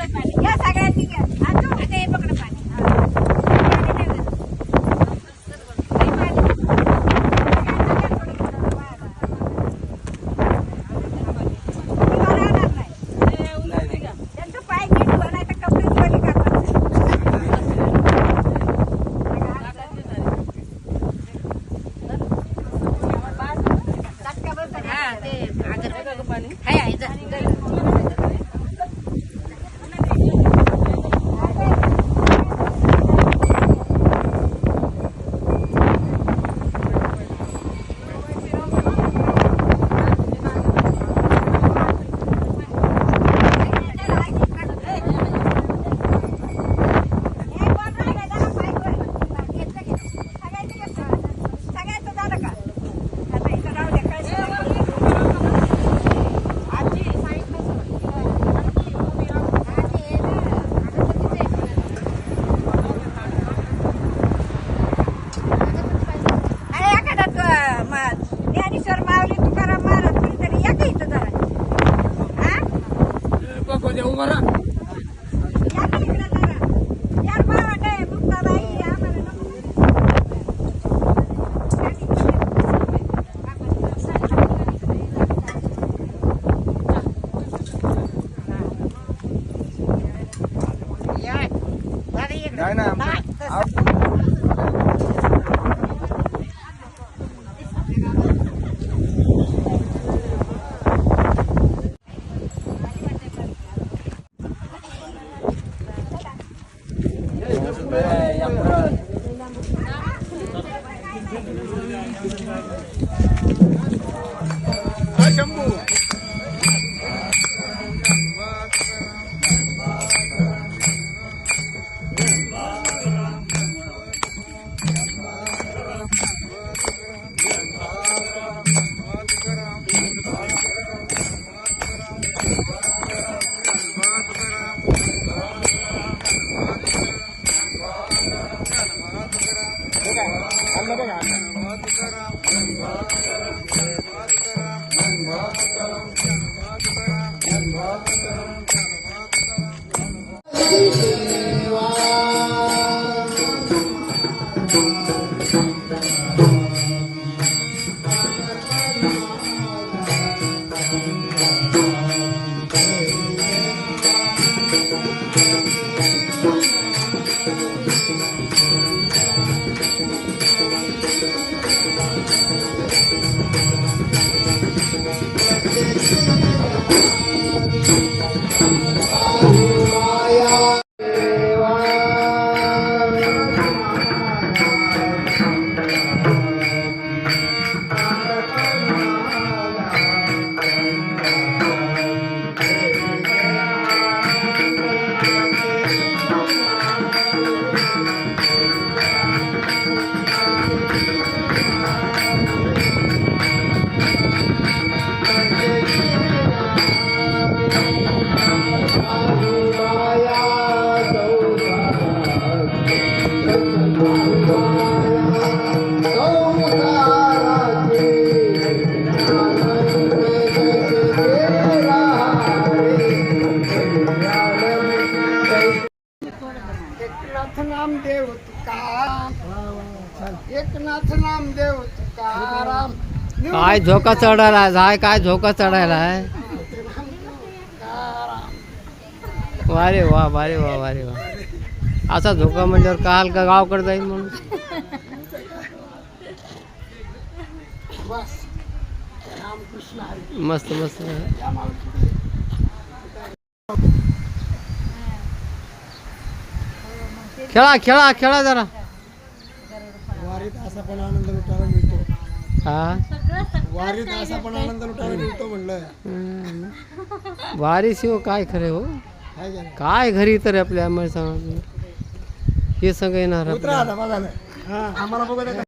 या सगळ्यांनी घ्या. आता हे पकडा पाणी. ज्ञानेश्वर माऊली तुकाराम महाराज तरी या का इथं जरा उभा राहा या का इकडं जरा यार भावंड आहे मुक्ताबाई आम्हाला नाही ना एकनाथ नामदेव तुकाराम काय झोका चढायला आहे काय झोका चढायला आहे वारे वा वारे वा वारे वा असा झोका म्हणल्यावर काल का गावकडे जाईल म्हणून बस रामकृष्ण हरी. मस्त मस्त खेळा खेळा खेळा जरा वारीत असा पण आनंद लुटायला मिळतो. हा वारीत असा पण आनंद लुटायला मिळतो म्हणलं. वारी शिव काय खरे हो हाय का नाही? काय घरी तर आपल्या आम्हाला सांगा हे सगळं येणार उतरा आता बघा ना. हा, आम्हाला बघू द्या.